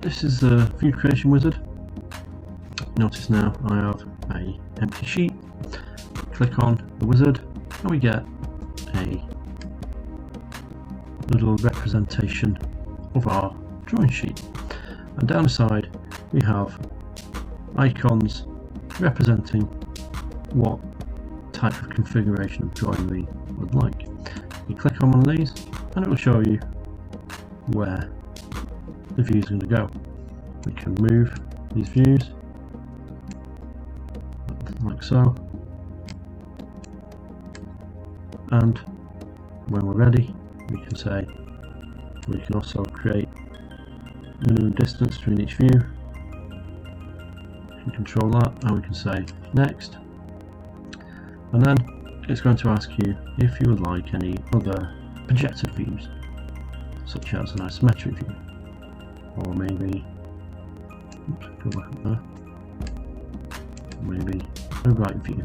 this is the view creation wizard. Notice now I have an empty sheet. Click on the wizard and we get a little representation of our drawing sheet, and down the side we have icons representing what type of configuration of drawing we would like. You click on one of these and it will show you where the view is going to go. We can move these views like so, and when we're ready we can say we can also create minimum distance between each view. We can control that and we can say next, and then it's going to ask you if you would like any other projected views, such as an isometric view, or maybe go back up there, maybe a right view,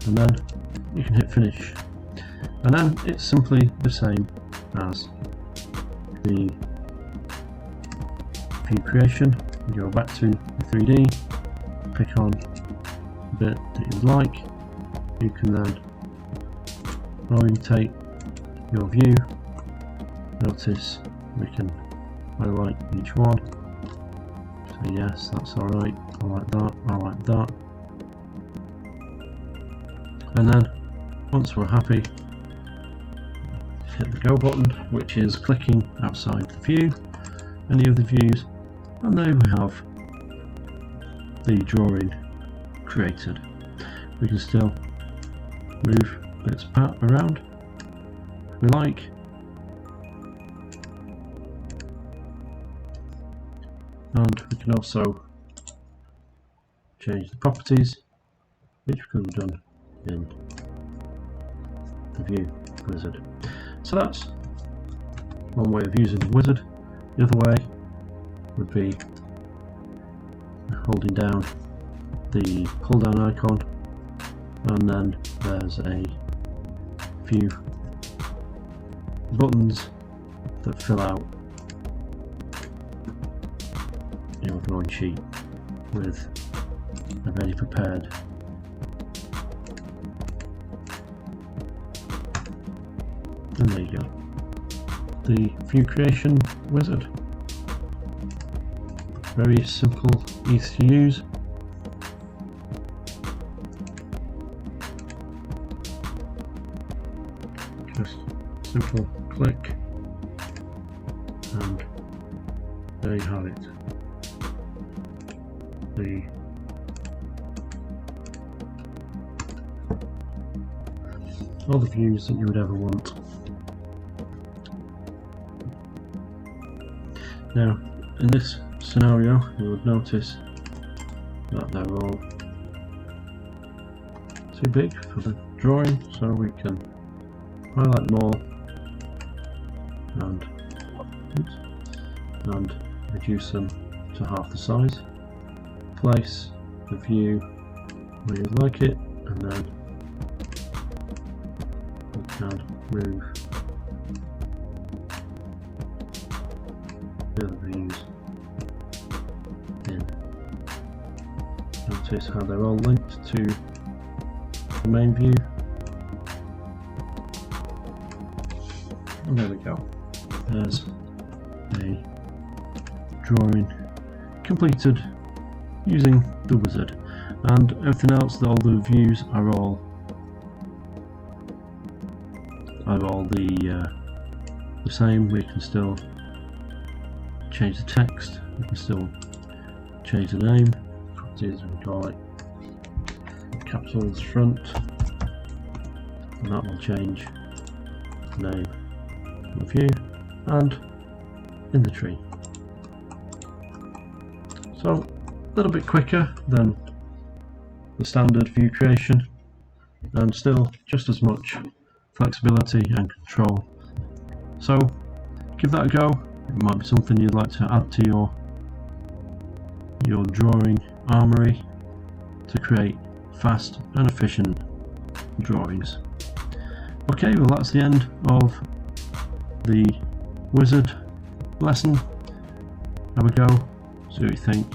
and then you can hit finish, and then it's simply the same as the view creation. You go back to the 3D, pick on the bit that you would like. You can then orientate your view. Notice we can highlight each one. So yes, that's alright, I like that, I like that. And then once we're happy, hit the go button, which is clicking outside the view, any of the views, and there we have the drawing created. We can still move bits around if we like, and we can also change the properties, which we could have done in the view wizard. So that's one way of using the wizard. The other way would be holding down the pull down icon, and then there's a few buttons that fill out your drawing sheet with a ready prepared and there you go, the view creation wizard. Very simple, easy to use. Just simple click and there you have it. All the views that you would ever want. Now, in this scenario, you would notice that they're all too big for the drawing, so we can highlight them all and reduce them to half the size. Place the view where you'd like it, and then we can move the other views in. Notice how they're all linked to the main view, and there we go. There's a drawing completed using the wizard, and everything else, all the views are all the same. We can still change the text, we can still change the name, properties, we can call it capitals front, and that will change the name of the view, and in the tree. So a little bit quicker than the standard view creation, and still just as much flexibility and control. So give that a go. It might be something you'd like to add to your drawing armory to create fast and efficient drawings. Okay, well that's the end of the wizard lesson. have a go, see what you think.